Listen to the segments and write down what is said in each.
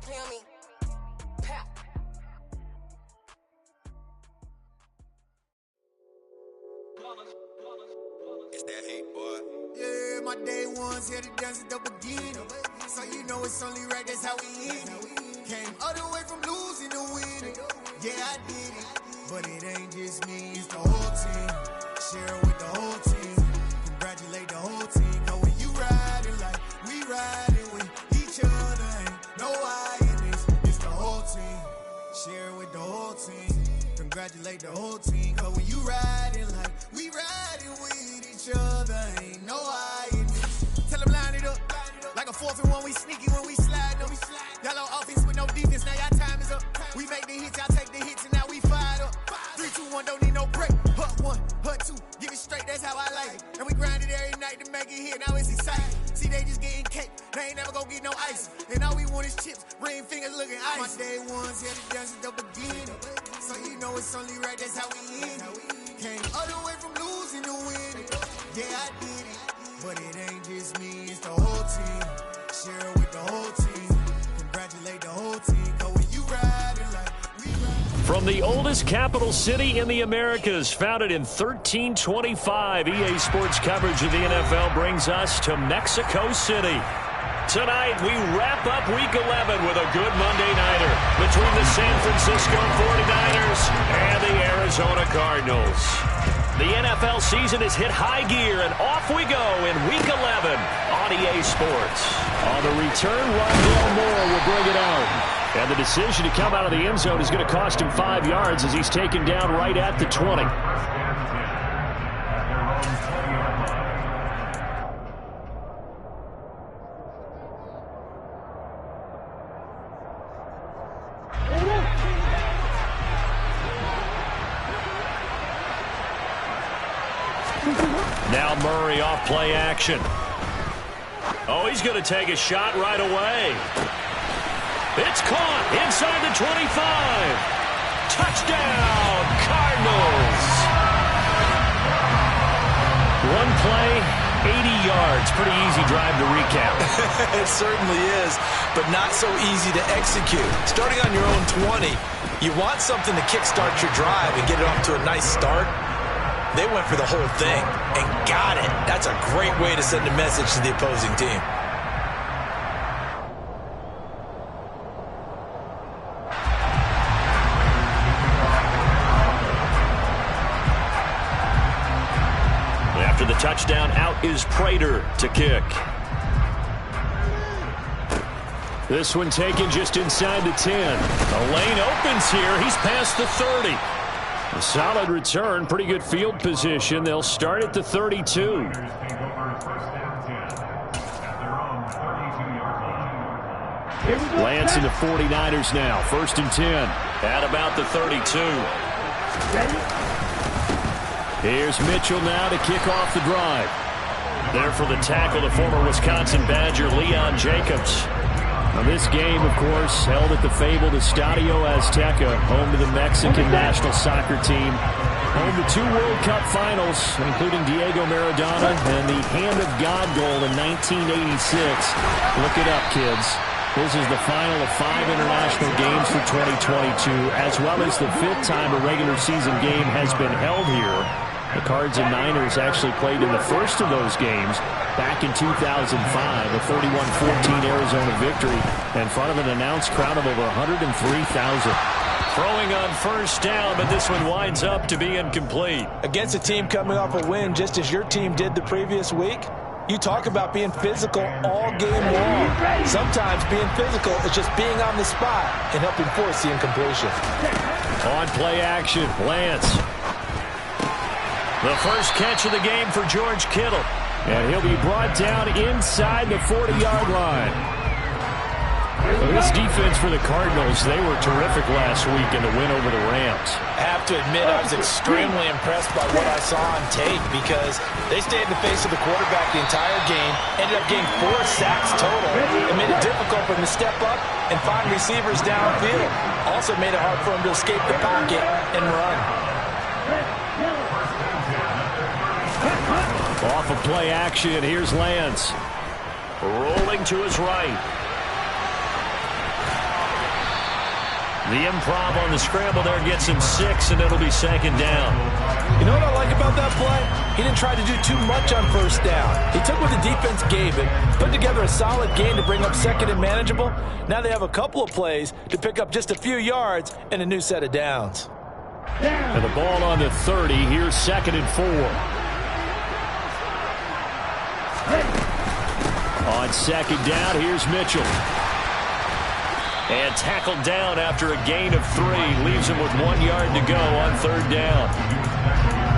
play on me. Pap. It's that hate, boy. Yeah, my day ones here to dance at the beginning. So you know it's only right, that's how we end it. Came all the way from losing to winning. Yeah, I did it. But it ain't just me, it's the whole team. Share it with the whole team. Congratulate the whole team. Cause when you riding like we riding with each other, ain't no I in this. It's the whole team. Share it with the whole team. Congratulate the whole team. Cause when you riding like we riding with each other, ain't no I in this. Tell them line it up. Like a 4th and 1, we sneaky when we slide up. Y'all on offense with no defense, now y'all time is up. We make the hits, y'all take the hits, and now we fired up. 3, 2, 1, don't need no break. Hut 1, hut 2, give it straight, that's how I like it. And we grind it every night to make it hit, now it's exciting. See, they just getting cake, they ain't never gonna get no ice. And all we want is chips, ring fingers looking ice. My day ones here to dance at the beginning. So you know it's only right, that's how we end it. Came all the way from losing to winning. Yeah, I did it. But it ain't just me, it's the whole team. Share it with the whole team. Congratulate the whole team. Cause when you riding like we riding. From the oldest capital city in the Americas, founded in 1325, EA Sports coverage of the NFL brings us to Mexico City. Tonight, we wrap up Week 11 with a good Monday nighter between the San Francisco 49ers and the Arizona Cardinals. The NFL season has hit high gear, and off we go in Week 11 on EA Sports. On the return, Rondale Moore will bring it out. And the decision to come out of the end zone is going to cost him 5 yards as he's taken down right at the 20. Now Murray off play action. Oh, he's going to take a shot right away. It's caught inside the 25. Touchdown, Cardinals. One play, 80 yards. Pretty easy drive to recap. It certainly is, but not so easy to execute. Starting on your own 20, you want something to kickstart your drive and get it off to a nice start. They went for the whole thing and got it. That's a great way to send a message to the opposing team. After the touchdown, out is Prater to kick. This one taken just inside the 10. The lane opens here. He's past the 30. A solid return, pretty good field position. They'll start at the 32. Lance and the 49ers now. 1st and 10 at about the 32. Here's Mitchell now to kick off the drive. There for the tackle, the former Wisconsin Badger, Leon Jacobs. Now this game, of course, held at the fabled Estadio Azteca, home to the Mexican national soccer team. Home to 2 World Cup finals, including Diego Maradona and the Hand of God goal in 1986. Look it up, kids. This is the final of 5 international games for 2022, as well as the 5th time a regular season game has been held here. The Cards and Niners actually played in the first of those games back in 2005, a 31-14 Arizona victory in front of an announced crowd of over 103,000. Throwing on 1st down, but this one winds up to be incomplete. Against a team coming off a win just as your team did the previous week, you talk about being physical all game long. Sometimes being physical is just being on the spot and helping force the incompletion. On play action, Lance. The first catch of the game for George Kittle. And he'll be brought down inside the 40-yard line. Well, this defense for the Cardinals, they were terrific last week in the win over the Rams. I have to admit, I was extremely impressed by what I saw on tape because they stayed in the face of the quarterback the entire game, ended up getting 4 sacks total, and made it difficult for him to step up and find receivers downfield. Also made it hard for him to escape the pocket and run. Off of play action, here's Lance. Rolling to his right. The improv on the scramble there gets him 6, and it'll be second down. You know what I like about that play? He didn't try to do too much on first down. He took what the defense gave him, put together a solid game to bring up second and manageable. Now they have a couple of plays to pick up just a few yards and a new set of downs. And the ball on the 30. Here's second and 4. On second down, here's Mitchell. And tackled down after a gain of 3. Leaves him with 1 yard to go on third down.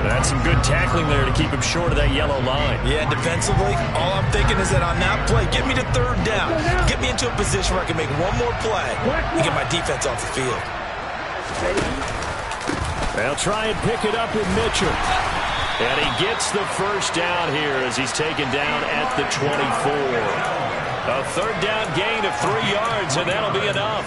That's some good tackling there to keep him short of that yellow line. Yeah, defensively, all I'm thinking is that on that play, get me to third down. Get me into a position where I can make one more play and get my defense off the field. They'll try and pick it up with Mitchell. And he gets the first down here as he's taken down at the 24. A third down gain of 3 yards, and that'll be enough.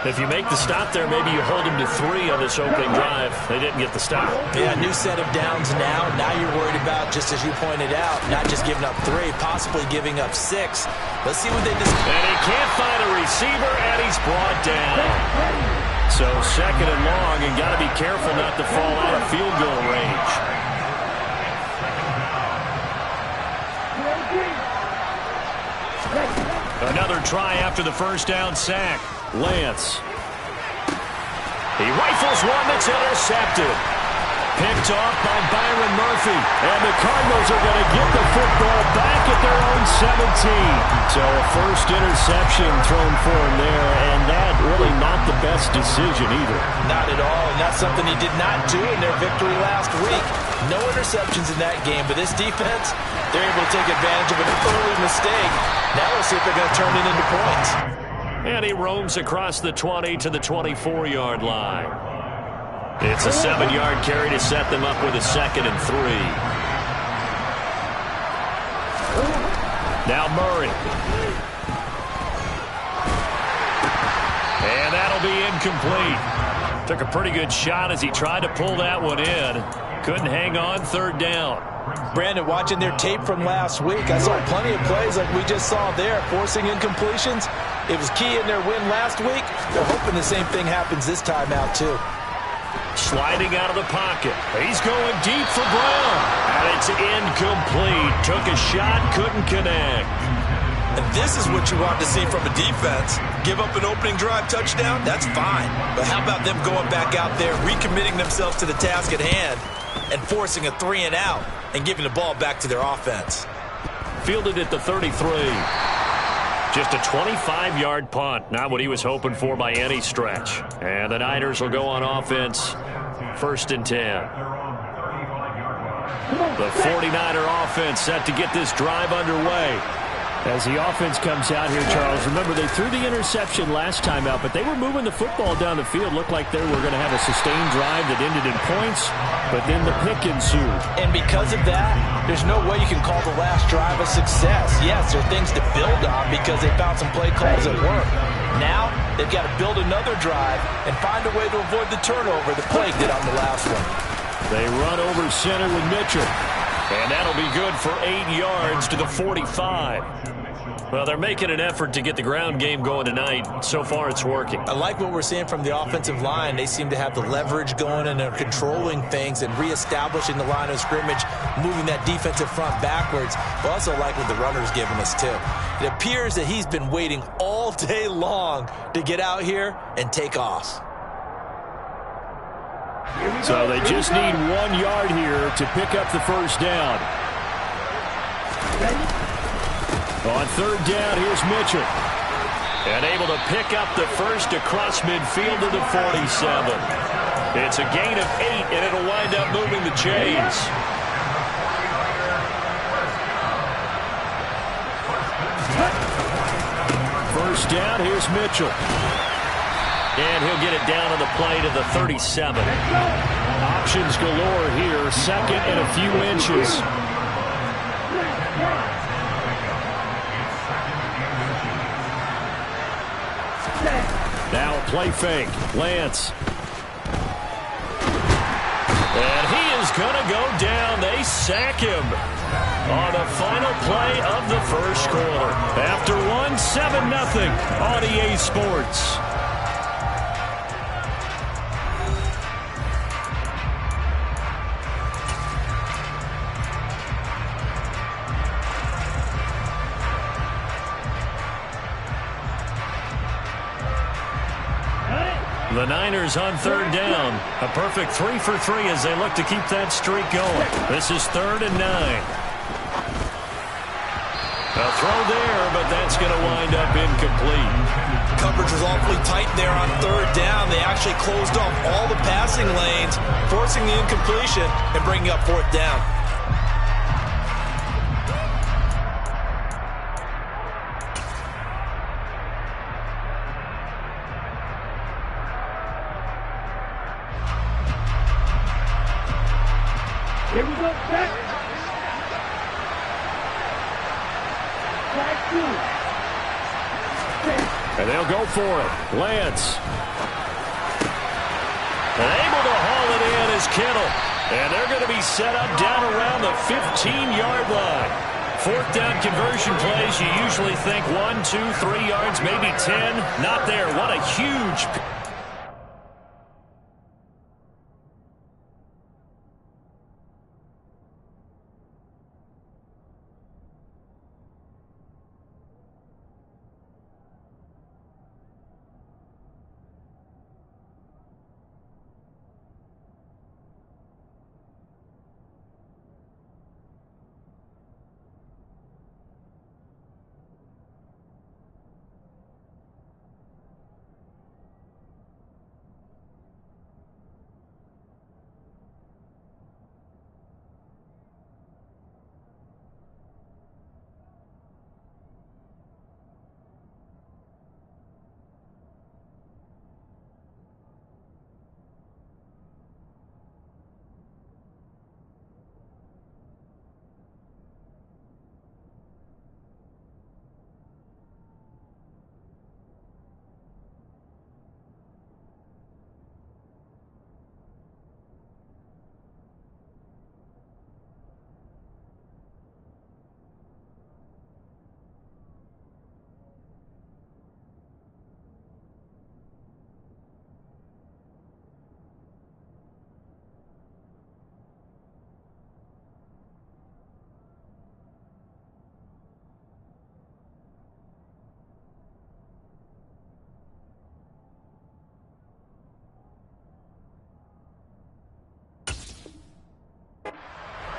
If you make the stop there, maybe you hold him to 3 on this opening drive. They didn't get the stop. Yeah, new set of downs now. Now you're worried about, just as you pointed out, not just giving up 3, possibly giving up 6. Let's see what they just... And he can't find a receiver, and he's brought down. So second and long, and got to be careful not to fall out of field goal range. Another try after the first down sack. Lance. He rifles one that's intercepted. Picked off by Byron Murphy. And the Cardinals are going to get the football back at their own 17. So a first interception thrown for him there, and that really not the best decision either. Not at all, and that's something he did not do in their victory last week. No interceptions in that game, but this defense, they're able to take advantage of an early mistake. Now we'll see if they're going to turn it into points. And he roams across the 20 to the 24-yard line. It's a 7-yard carry to set them up with a second and 3. Now Murray. And that'll be incomplete. Took a pretty good shot as he tried to pull that one in. Couldn't hang on, third down. Brandon, watching their tape from last week, I saw plenty of plays like we just saw there, forcing incompletions. It was key in their win last week. They're hoping the same thing happens this time out, too. Sliding out of the pocket. He's going deep for Brown. And it's incomplete. Took a shot, couldn't connect. And this is what you want to see from a defense. Give up an opening drive touchdown, that's fine. But how about them going back out there, recommitting themselves to the task at hand, and forcing a 3 and out, and giving the ball back to their offense. Fielded at the 33. Just a 25-yard punt. Not what he was hoping for by any stretch. And the Niners will go on offense. First and 10. The 49er offense set to get this drive underway. As the offense comes out here, Charles, remember they threw the interception last time out, but they were moving the football down the field. Looked like they were going to have a sustained drive that ended in points, but then the pick ensued. And because of that, there's no way you can call the last drive a success. Yes, there are things to build on because they found some play calls that work. Now, they've got to build another drive and find a way to avoid the turnover the Plague did on the last one. They run over center with Mitchell. And that'll be good for 8 yards to the 45. Well, they're making an effort to get the ground game going tonight. So far, it's working. I like what we're seeing from the offensive line. They seem to have the leverage going, and they're controlling things and reestablishing the line of scrimmage, moving that defensive front backwards. But also like what the runner's giving us, too. It appears that he's been waiting all day long to get out here and take off. So they just need 1 yard here to pick up the first down. On third down, here's Mitchell. And able to pick up the first across midfield to the 47. It's a gain of 8, and it'll wind up moving the chains. First down, here's Mitchell. And he'll get it down on the play to the 37. Options galore here. Second and a few inches. Now a play fake. Lance. And he is going to go down. They sack him on the final play of the first quarter. After one, 7-0 on EA Sports. The Niners on third down. A perfect 3 for 3 as they look to keep that streak going. This is 3rd and 9. A throw there, but that's going to wind up incomplete. Coverage was awfully tight there on third down. They actually closed off all the passing lanes, forcing the incompletion and bringing up 4th down. Here we go, set. Back 2. And they'll go for it. Lance. And able to haul it in is Kittle. And they're going to be set up down around the 15-yard line. 4th down conversion plays, you usually think 1, 2, 3 yards, maybe 10. Not there. What a huge...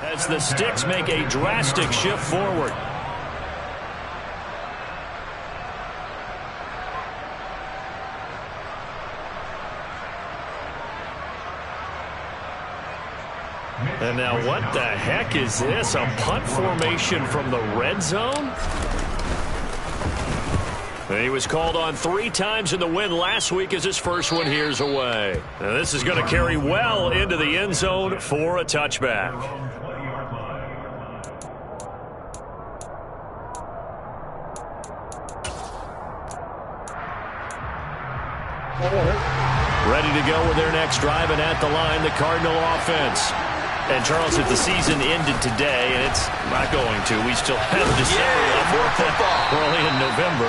As the Sticks make a drastic shift forward. And now what the heck is this? A punt formation from the red zone? He was called on 3 times in the win last week as his first one here's away. Now this is going to carry well into the end zone for a touchback. Ready to go with their next drive, and at the line, the Cardinal offense. And, Charles, if the season ended today, and it's not going to, we still have December early in November,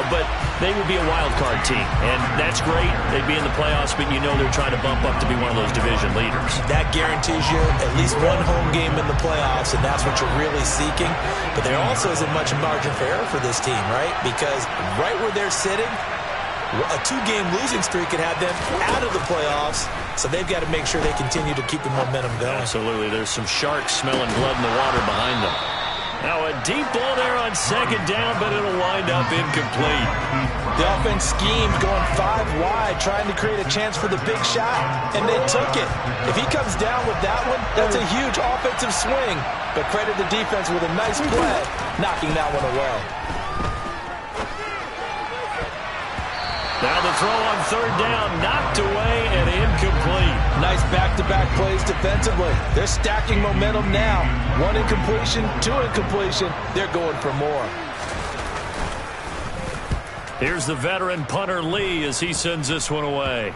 but they would be a wild card team, and that's great. They'd be in the playoffs, but you know they're trying to bump up to be one of those division leaders. That guarantees you at least one home game in the playoffs, and that's what you're really seeking. But there also isn't much margin for error for this team, right? Because right where they're sitting, a 2-game losing streak could have them out of the playoffs, so they've got to make sure they continue to keep the momentum going. Absolutely. There's some sharks smelling blood in the water behind them. Now a deep ball there on 2nd down, but it'll wind up incomplete. The offense schemed, going 5 wide, trying to create a chance for the big shot, and they took it. If he comes down with that one, that's a huge offensive swing. But credit the defense with a nice play, knocking that one away. Now the throw on 3rd down, knocked away and incomplete. Nice back-to-back plays defensively. They're stacking momentum now. 1 incompletion, 2 incompletion. They're going for more. Here's the veteran punter Lee as he sends this one away.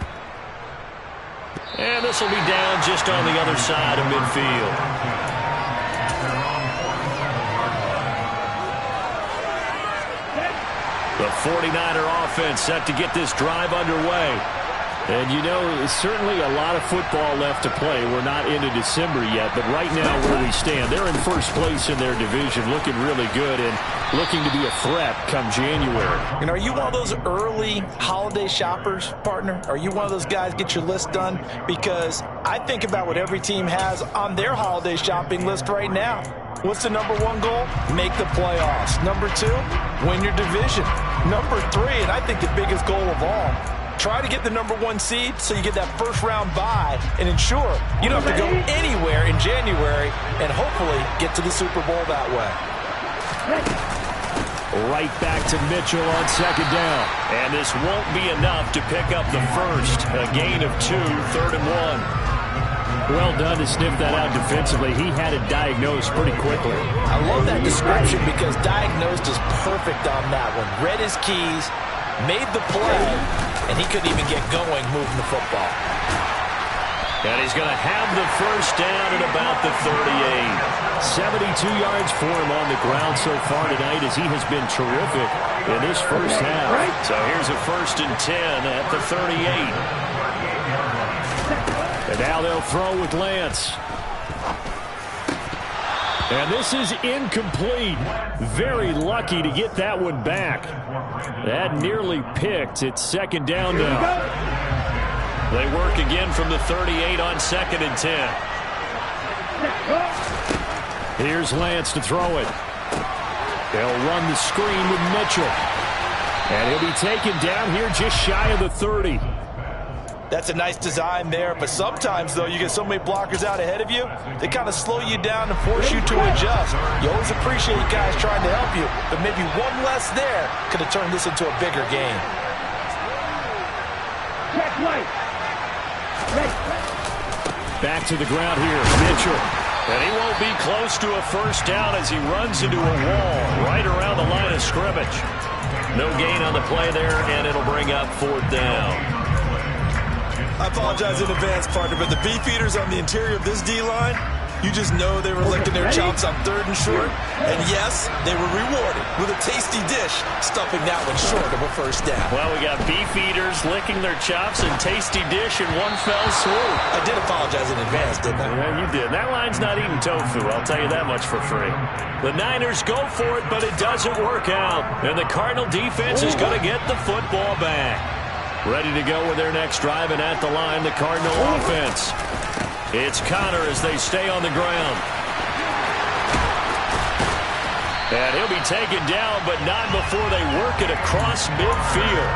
And this will be down just on the other side of midfield. The 49er offense set to get this drive underway. And, you know, certainly a lot of football left to play. We're not into December yet, but right now where we stand, they're in first place in their division, looking really good and looking to be a threat come January. And are you one of those early holiday shoppers, partner? Are you one of those guys get your list done? Because I think about what every team has on their holiday shopping list right now. What's the number one goal? Make the playoffs. Number two, win your division. Number three, and I think the biggest goal of all, try to get the number one seed so you get that first round bye and ensure you don't have to go anywhere in January and hopefully get to the Super Bowl that way. Right back to Mitchell on second down. And this won't be enough to pick up the first. A gain of 2, 3rd and 1. Well done to sniff that out defensively. He had it diagnosed pretty quickly. I love that description because diagnosed is perfect on that one. Read his keys, made the play, and he couldn't even get going moving the football. And he's going to have the first down at about the 38. 72 yards for him on the ground so far tonight as he has been terrific in this first half. So here's a 1st and 10 at the 38. And now they'll throw with Lance. And this is incomplete. Very lucky to get that one back. That nearly picked. It's 2nd down now. They work again from the 38 on 2nd and 10. Here's Lance to throw it. They'll run the screen with Mitchell. And he'll be taken down here just shy of the 30. That's a nice design there, but sometimes, though, you get so many blockers out ahead of you, they kind of slow you down and force you to adjust. You always appreciate guys trying to help you, but maybe one less there could have turned this into a bigger game. Back to the ground here, Mitchell. And he won't be close to a first down as he runs into a wall right around the line of scrimmage. No gain on the play there, and it'll bring up 4th down. I apologize in advance, partner, but the beefeaters on the interior of this D-line, you just know they were licking their chops on 3rd and short. And yes, they were rewarded with a tasty dish, stuffing that one short of a first down. Well, we got beefeaters licking their chops and tasty dish in one fell swoop. I did apologize in advance, didn't I? Yeah, you did. That line's not eating tofu, I'll tell you that much for free. The Niners go for it, but it doesn't work out. And the Cardinal defense is going to get the football back. Ready to go with their next drive, and at the line, the Cardinal offense. It's Connor as they stay on the ground. And he'll be taken down, but not before they work it across midfield.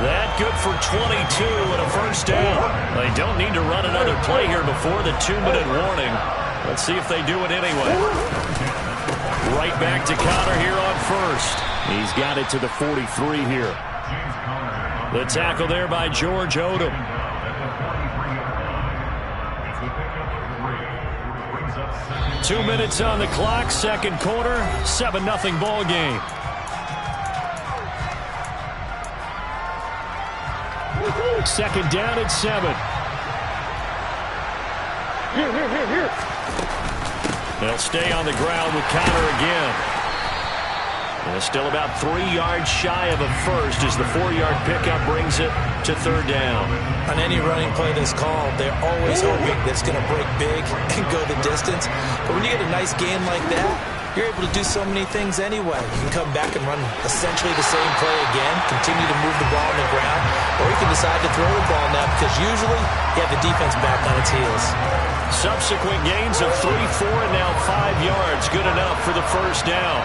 That good for 22 and a first down. They don't need to run another play here before the 2-minute warning. Let's see if they do it anyway. Right back to Connor here on first. He's got it to the 43 here. The tackle there by George Odom. Two minutes on the clock, second quarter, 7-0 ball game. Second down at 7. Here. They'll stay on the ground with Connor again. And it's still about 3 yards shy of a first as the 4-yard pickup brings it to 3rd down. On any running play that's called, they're always hoping that it's going to break big and go the distance. But when you get a nice gain like that, you're able to do so many things anyway. You can come back and run essentially the same play again, continue to move the ball on the ground, or you can decide to throw the ball now because usually you have the defense back on its heels. Subsequent gains of 3, 4, and now 5 yards. Good enough for the first down.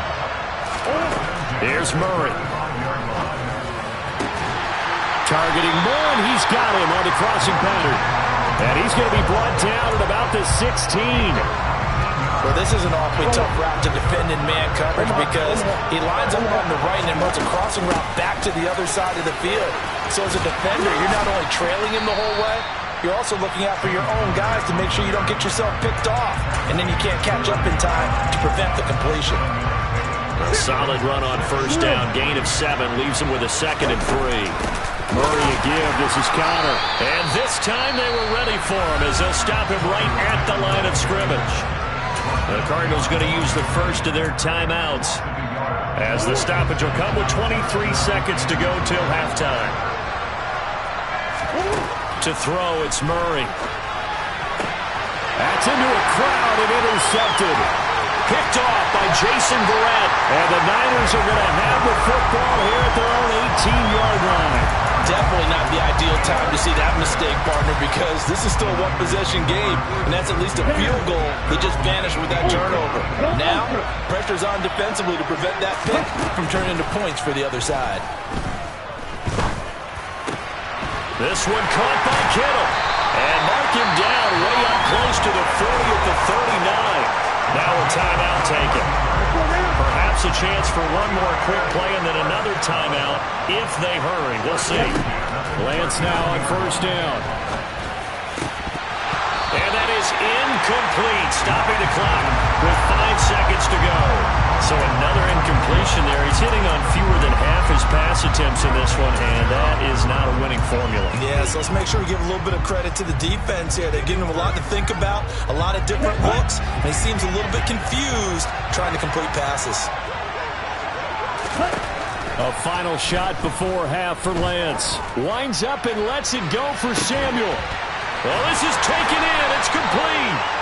Here's Murray. Targeting Moore, and he's got him on the crossing pattern. And he's going to be brought down at about the 16. Well, this is an awfully tough route to defend in man coverage because he lines up on the right and then runs a crossing route back to the other side of the field. So as a defender, you're not only trailing him the whole way, you're also looking out for your own guys to make sure you don't get yourself picked off. And then you can't catch up in time to prevent the completion. A solid run on first down. Gain of 7 leaves him with a 2nd and 3. Murray a give. This is Connor. And this time they were ready for him as they'll stop him right at the line of scrimmage. The Cardinals going to use the first of their timeouts as the stoppage will come with 23 seconds to go till halftime. To throw, it's Murray. That's into a crowd and intercepted. Picked off by Jason Verrett. And the Niners are going to have the football here at their own 18-yard line. Definitely not the ideal time to see that mistake, partner, because this is still a one-possession game, and that's at least a field goal that just vanished with that turnover. Now, pressure's on defensively to prevent that pick from turning into points for the other side. This one caught by Kittle. And mark him down way up close to the 40 at the 39. Now a timeout taken. Perhaps a chance for one more quick play and then another timeout if they hurry. We'll see. Lance now on first down. And that is incomplete. Stopping the clock with 5 seconds to go. So another incompletion there. He's hitting on fewer than half his pass attempts in this one, and that is not a winning formula. Yeah, so let's make sure we give a little bit of credit to the defense here. They're giving him a lot to think about, a lot of different looks, and he seems a little bit confused trying to complete passes. A final shot before half for Lance. Winds up and lets it go for Samuel. Well, this is taken in. It's complete.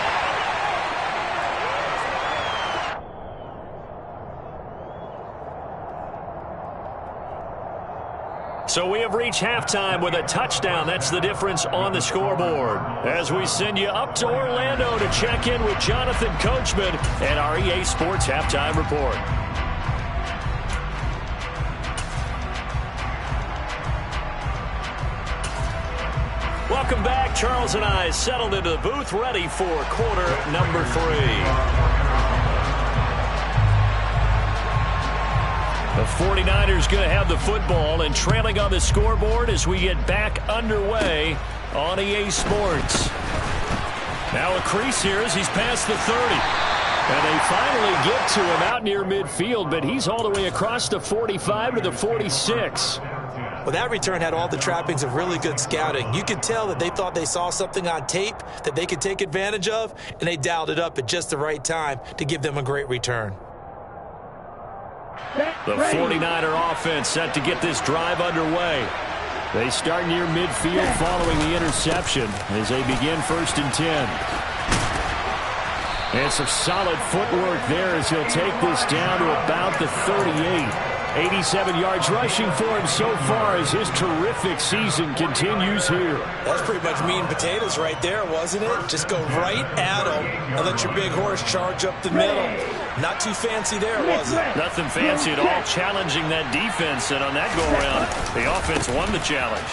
So we have reached halftime with a touchdown. That's the difference on the scoreboard. As we send you up to Orlando to check in with Jonathan Coachman and our EA Sports Halftime Report. Welcome back. Charles and I settled into the booth, ready for quarter number 3. The 49ers going to have the football and trailing on the scoreboard as we get back underway on EA Sports. Now a crease here as he's past the 30. And they finally get to him out near midfield, but he's all the way across the 45 to the 46. Well, that return had all the trappings of really good scouting. You could tell that they thought they saw something on tape that they could take advantage of, and they dialed it up at just the right time to give them a great return. The 49er offense set to get this drive underway. They start near midfield following the interception as they begin 1st and 10. And some solid footwork there as he'll take this down to about the 38. 87 yards rushing for him so far as his terrific season continues here. That's pretty much meat and potatoes right there, wasn't it? Just go right at him and let your big horse charge up the middle. Not too fancy there, was it? Nothing fancy at all, challenging that defense, and on that go-around, the offense won the challenge.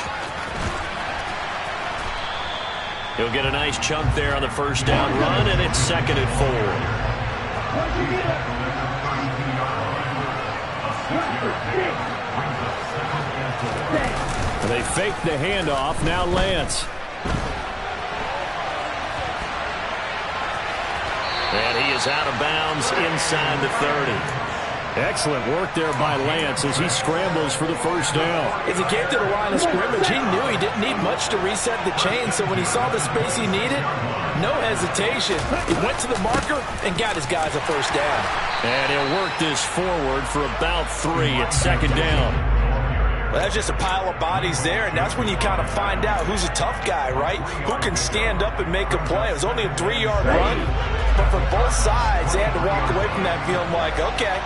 He'll get a nice chunk there on the first down run, and it's 2nd and 4. They fake the handoff. Now Lance. And he is out of bounds inside the 30. Excellent work there by Lance as he scrambles for the first down. As he came to the line of scrimmage, he knew he didn't need much to reset the chain, so when he saw the space he needed, no hesitation. He went to the marker and got his guys a first down. And he'll work this forward for about 3 at 2nd down. Well, that's just a pile of bodies there, and that's when you kind of find out who's a tough guy, right? Who can stand up and make a play. It was only a 3-yard run, but for both sides, they had to walk away from that feeling like, okay,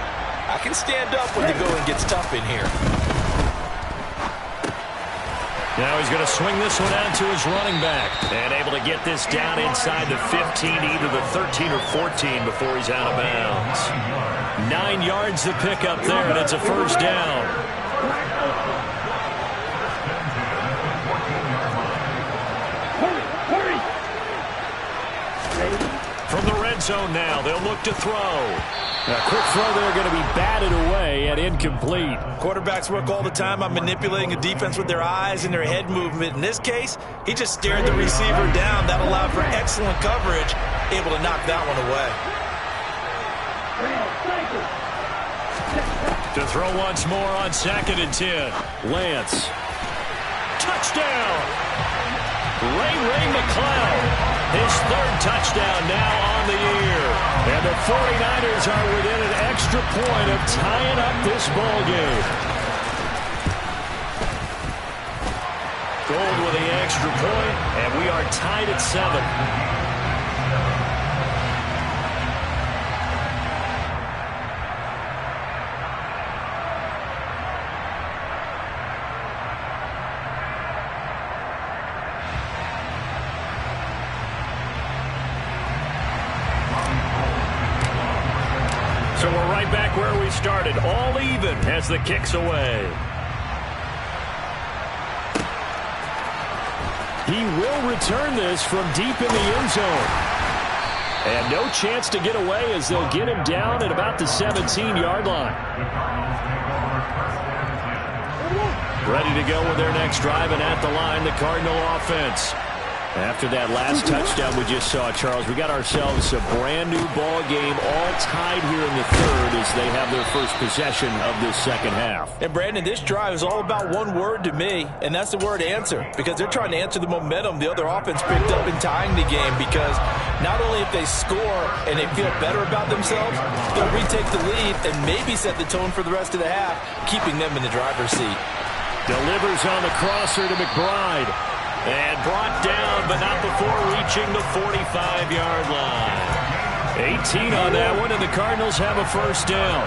I can stand up when the going gets tough in here. Now he's going to swing this one out to his running back. And able to get this down inside the 15, either the 13 or 14 before he's out of bounds. 9 yards to pick up there, and it's a first down. From the red zone now, they'll look to throw. A quick throw there going to be batted away and incomplete. Quarterbacks work all the time on manipulating a defense with their eyes and their head movement. In this case, he just stared the receiver down. That allowed for excellent coverage, able to knock that one away. To throw once more on 2nd and 10. Lance. Touchdown! Ray McCloud. His 3rd touchdown now on the year. And the 49ers are within an extra point of tying up this ball game. Gold with the extra point, and we are tied at 7. So we're right back where we started, all even as the kick's away. He will return this from deep in the end zone. And no chance to get away as they'll get him down at about the 17-yard line. Ready to go with their next drive, and at the line, the Cardinal offense. After that last touchdown we just saw, Charles, we got ourselves a brand-new ball game, all tied here in the third as they have their first possession of this second half. And, Brandon, this drive is all about one word to me, and that's the word answer, because they're trying to answer the momentum the other offense picked up in tying the game, because not only if they score and they feel better about themselves, they'll retake the lead and maybe set the tone for the rest of the half, keeping them in the driver's seat. Delivers on the crosser to McBride. And brought down, but not before reaching the 45-yard line. 18 on that one, and the Cardinals have a first down.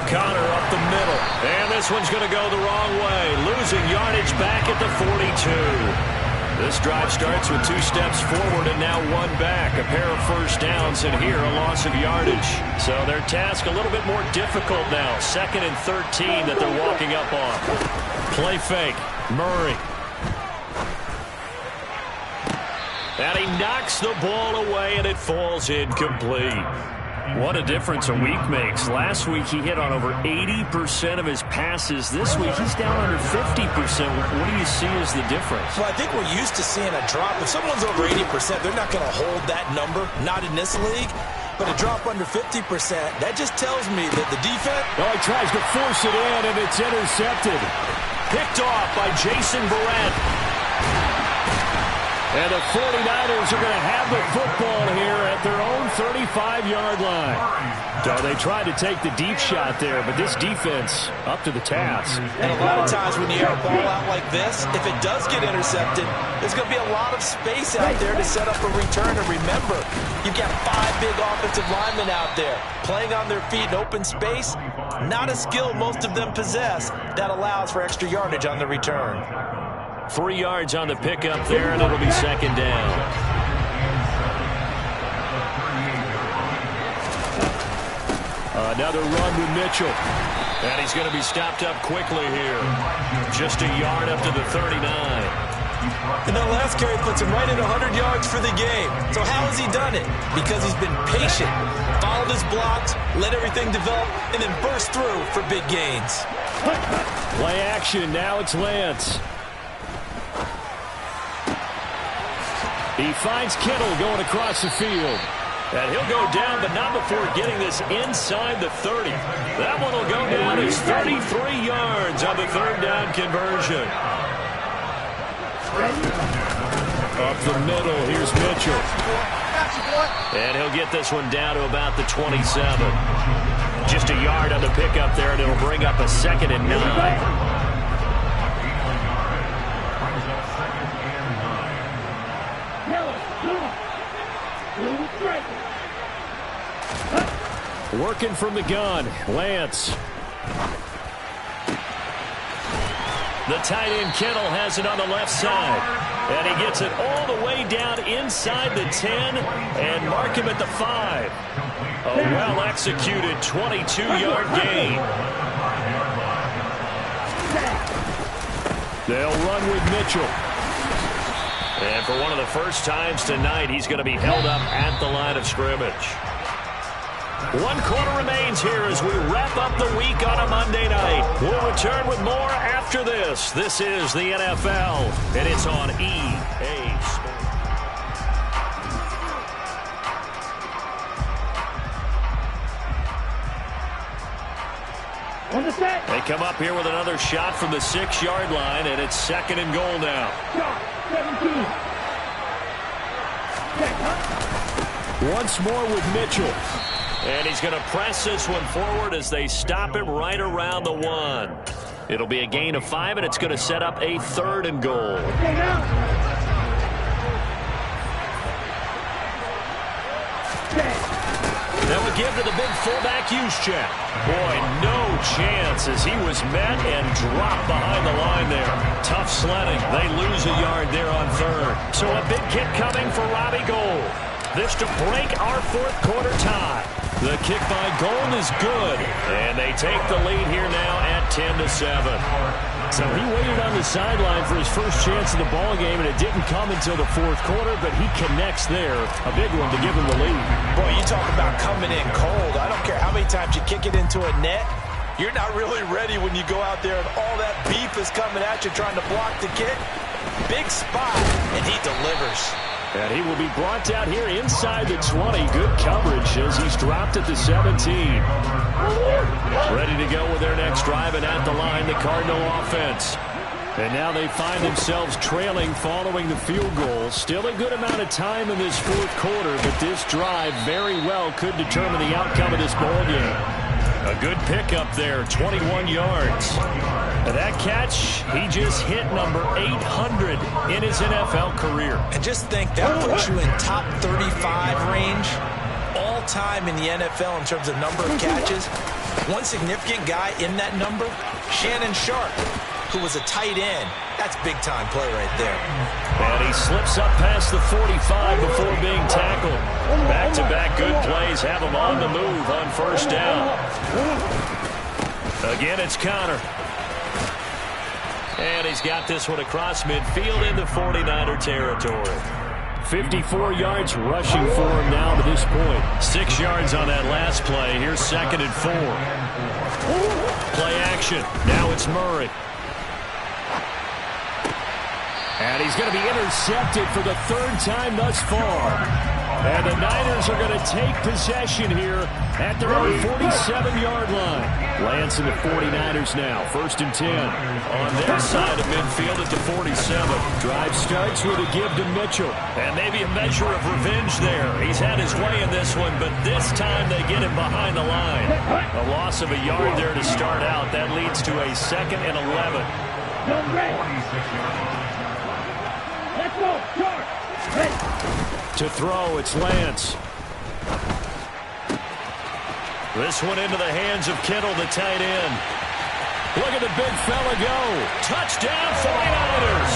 Connor up the middle, and this one's going to go the wrong way. Losing yardage back at the 42. This drive starts with 2 steps forward and now 1 back. A pair of first downs, and here a loss of yardage. So their task a little bit more difficult now. 2nd and 13 that they're walking up on. Play fake. Murray. And he knocks the ball away, and it falls incomplete. What a difference a week makes. Last week he hit on over 80% of his passes. This week he's down under 50%. What do you see as the difference? Well, I think we're used to seeing a drop. If someone's over 80%, they're not going to hold that number, not in this league. But a drop under 50%, that just tells me that the defense... Oh, he tries to force it in, and it's intercepted. Picked off by Jason Verrett. And the 49ers are going to have the football here at their own 35-yard line. So they tried to take the deep shot there, but this defense up to the task. And a lot of times when you air a ball out like this, if it does get intercepted, there's going to be a lot of space out there to set up a return. And remember, you've got 5 big offensive linemen out there playing on their feet in open space. Not a skill most of them possess that allows for extra yardage on the return. 3 yards on the pickup there, and it'll be second down. Another run with Mitchell. And he's going to be stopped up quickly here. Just a yard up to the 39. And that last carry puts him right at 100 yards for the game. So how has he done it? Because he's been patient, followed his blocks, let everything develop, and then burst through for big gains. Play action. Now it's Lance. He finds Kittle going across the field. And he'll go down, but not before getting this inside the 30. That one will go down as 33 yards on the third down conversion. Up the middle, here's Mitchell. And he'll get this one down to about the 27. Just a yard on the pickup there, and it'll bring up a 2nd and 9. Working from the gun, Lance. The tight end Kittle has it on the left side. And he gets it all the way down inside the 10 and mark him at the 5. A well-executed 22-yard gain. They'll run with Mitchell. And for one of the first times tonight, he's going to be held up at the line of scrimmage. 1 quarter remains here as we wrap up the week on a Monday night. We'll return with more after this. This is the NFL, and it's on EA Sports. They come up here with another shot from the 6-yard line, and it's 2nd and goal now. 17. Once more with Mitchell. And he's going to press this one forward as they stop him right around the 1. It'll be a gain of 5, and it's going to set up a 3rd and goal. That would give to the big fullback Juszczyk. Boy, no chance as he was met and dropped behind the line there. Tough sledding. They lose a yard there on 3rd. So a big kick coming for Robbie Gould. This to break our 4th quarter tie. The kick by Gould is good. And they take the lead here now at 10-7. So he waited on the sideline for his first chance of the ball game, and it didn't come until the 4th quarter, but he connects there. A big one to give him the lead. Boy, you talk about coming in cold. I don't care how many times you kick it into a net. You're not really ready when you go out there and all that beef is coming at you trying to block the kick. Big spot, and he delivers. And he will be brought down here inside the 20. Good coverage as he's dropped at the 17. Ready to go with their next drive, and at the line, the Cardinal offense. And now they find themselves trailing following the field goal. Still a good amount of time in this 4th quarter, but this drive very well could determine the outcome of this ball game. A good pickup there, 21 yards. And that catch, he just hit number 800 in his NFL career. And just think, that puts you in top 35 range all time in the NFL in terms of number of catches. One significant guy in that number, Shannon Sharp, who was a tight end. That's big-time play right there. And he slips up past the 45 before being tackled. Back-to-back good plays have him on the move on 1st down. Again, it's Connor. And he's got this one across midfield into 49er territory. 54 yards rushing for him now to this point. 6 yards on that last play. Here's 2nd and 4. Play action. Now it's Murray. And he's going to be intercepted for the 3rd time thus far. And the Niners are going to take possession here at their own 47-yard line. Lance and the 49ers now, 1st and 10. On their side of midfield at the 47. Drive starts with a give to Mitchell. And maybe a measure of revenge there. He's had his way in this one, but this time they get him behind the line. A loss of a yard there to start out. That leads to a 2nd and 11. Let's go, George. To throw, it's Lance. This one into the hands of Kittle, the tight end. Look at the big fella go. Touchdown, 49ers.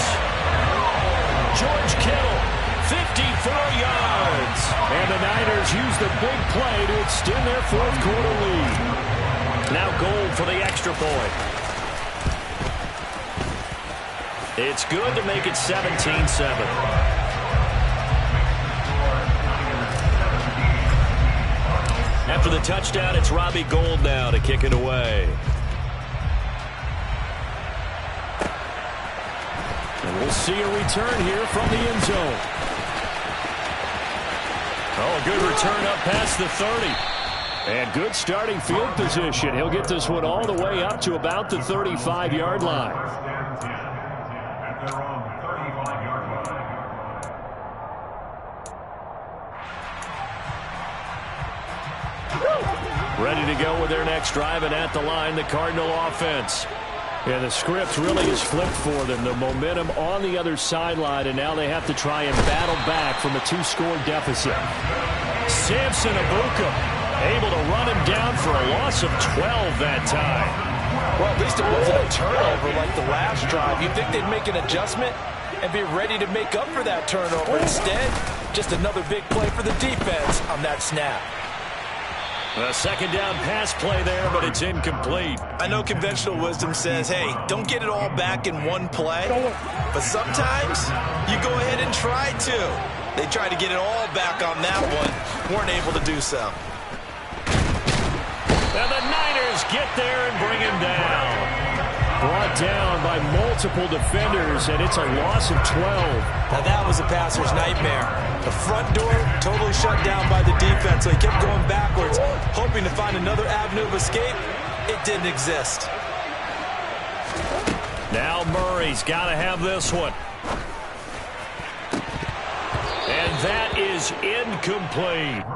George Kittle, 54 yards. And the Niners use the big play to extend their 4th quarter lead. Now Gould for the extra point. It's good to make it 17-7. After the touchdown, it's Robbie Gould now to kick it away. And we'll see a return here from the end zone. Oh, a good return up past the 30. And good starting field position. He'll get this one all the way up to about the 35-yard line. Ready to go with their next drive, and at the line, the Cardinal offense. And the script really is flipped for them. The momentum on the other sideline, and now they have to try and battle back from a 2-score deficit. Samson Abuka able to run him down for a loss of 12 that time. Well, at least it wasn't a turnover like the last drive. You'd think they'd make an adjustment and be ready to make up for that turnover. Instead, just another big play for the defense on that snap. A 2nd down pass play there, but it's incomplete. I know conventional wisdom says, hey, don't get it all back in one play. But sometimes you go ahead and try to. They tried to get it all back on that one. Weren't able to do so. And the Niners get there and bring him down. Brought down by multiple defenders, and it's a loss of 12. Now that was a passer's nightmare. The front door totally shut down by the defense, so he kept going backwards, hoping to find another avenue of escape. It didn't exist. Now Murray's got to have this one. And that is incomplete.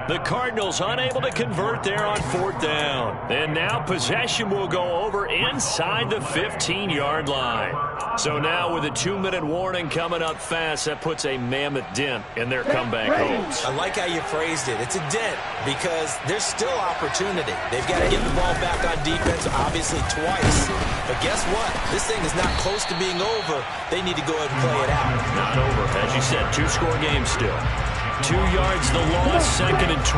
The Cardinals unable to convert there on 4th down. And now possession will go over inside the 15-yard line. So now with a 2-minute warning coming up fast, that puts a mammoth dent in their comeback hopes. I like how you phrased it. It's a dent because there's still opportunity. They've got to get the ball back on defense, obviously twice. But guess what? This thing is not close to being over. They need to go ahead and play it out. Not over. As you said, 2-score game still. 2 yards the loss, 2nd and 12.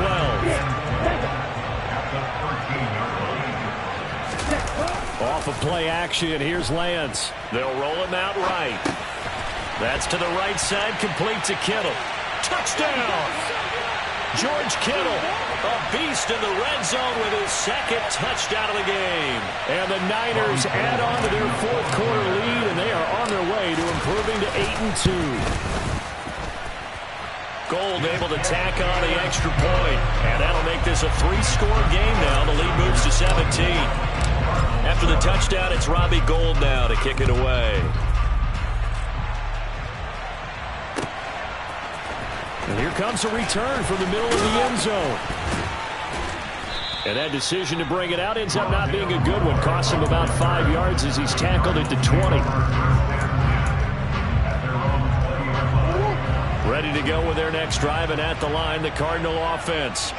Off of play action, here's Lance. They'll roll him out right. That's to the right side, complete to Kittle. Touchdown! George Kittle, a beast in the red zone with his 2nd touchdown of the game. And the Niners add on to their 4th quarter lead, and they are on their way to improving to 8-2. Gold able to tack on the extra point, and that'll make this a 3-score game now. The lead moves to 17. After the touchdown, it's Robbie Gould now to kick it away. And here comes a return from the middle of the end zone. And that decision to bring it out ends up not being a good one. Costs him about 5 yards as he's tackled at the 20. Ready to go with their next drive, and at the line, the Cardinal offense.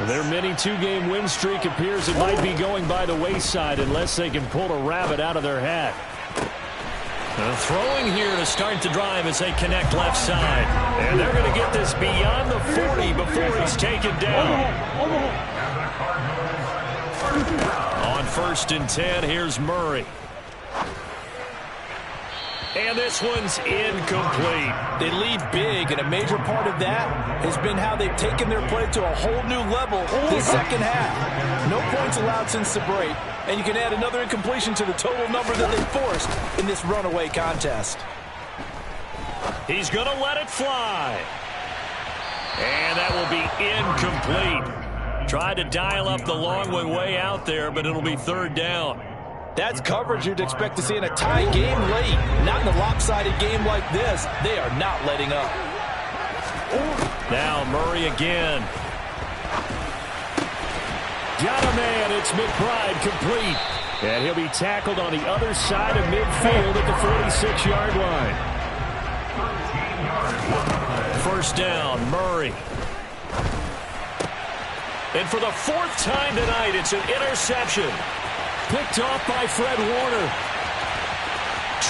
Their mini 2-game win streak appears it might be going by the wayside unless they can pull a rabbit out of their hat. Throwing here to start the drive as they connect left side. And they're going to get this beyond the 40 before he's taken down. On 1st and 10, here's Murray. And this one's incomplete. They lead big, and a major part of that has been how they've taken their play to a whole new level this second half. No points allowed since the break, and you can add another incompletion to the total number that they forced in this runaway contest. He's going to let it fly. And that will be incomplete. Tried to dial up the long one way out there, but it'll be 3rd down. That's coverage you'd expect to see in a tie game late. Not in a lopsided game like this. They are not letting up. Now Murray again. Got a man. It's McBride complete. And he'll be tackled on the other side of midfield at the 46-yard line. 1st down, Murray. And for the 4th time tonight, it's an interception. Picked off by Fred Warner.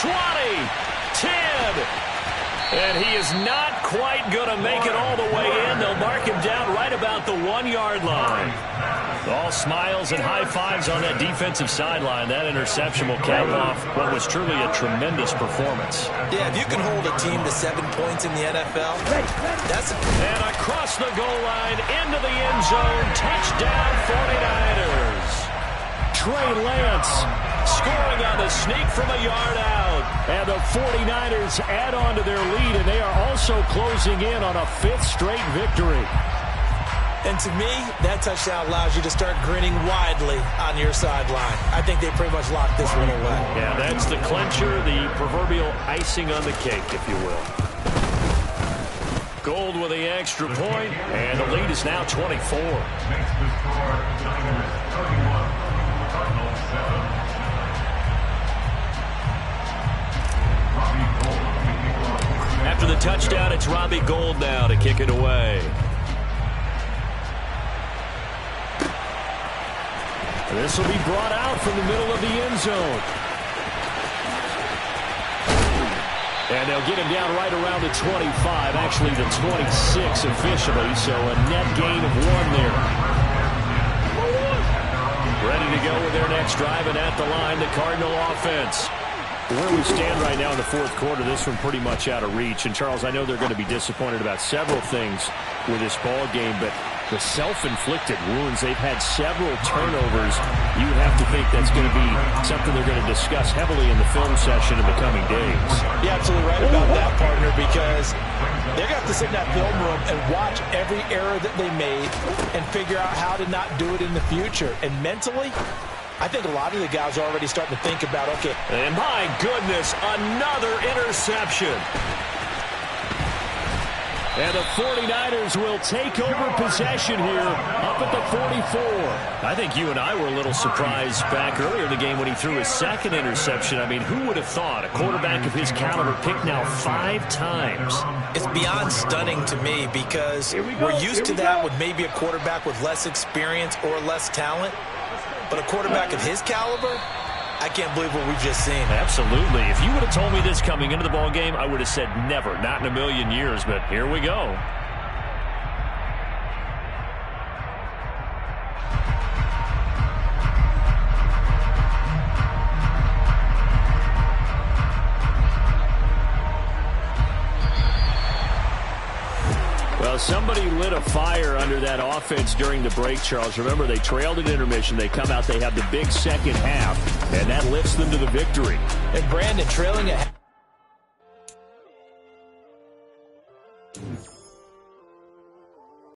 20, 10. And he is not quite going to make it all the way in. They'll mark him down right about the 1-yard line. All smiles and high fives on that defensive sideline. That interception will cap off what was truly a tremendous performance. Yeah, if you can hold a team to 7 points in the NFL, that's... And across the goal line, into the end zone, touchdown 49ers. Trey Lance scoring on the sneak from a yard out. And the 49ers add on to their lead, and they are also closing in on a 5th straight victory. And to me, that touchdown allows you to start grinning widely on your sideline. I think they pretty much locked this one away. Yeah, that's the clincher, the proverbial icing on the cake, if you will. Gold with the extra point, and the lead is now 24. After the touchdown, it's Robbie Gould now to kick it away. This will be brought out from the middle of the end zone. And they'll get him down right around the 25, actually the 26 officially, so a net gain of 1 there. Ready to go with their next drive, and at the line, the Cardinal offense. Where we stand right now in the 4th quarter, this one pretty much out of reach. And, Charles, I know they're going to be disappointed about several things with this ball game, but the self-inflicted wounds, they've had several turnovers. You have to think that's going to be something they're going to discuss heavily in the film session in the coming days. You're absolutely right about that, partner, because they're going to have to sit in that film room and watch every error that they made and figure out how to not do it in the future. And mentally, I think a lot of the guys are already starting to think about, okay. And my goodness, another interception. And the 49ers will take over possession here up at the 44. I think you and I were a little surprised back earlier in the game when he threw his second interception. I mean, who would have thought a quarterback of his caliber picked now 5 times? It's beyond stunning to me because we're used to that with maybe a quarterback with less experience or less talent. But a quarterback of his caliber, I can't believe what we've just seen. Absolutely. If you would have told me this coming into the ball game, I would have said never, not in a million years. But here we go. Well, somebody lit a fire under that offense during the break, Charles. Remember, they trailed at intermission. They come out, they have the big second half, and that lifts them to the victory. And Brandon, trailing at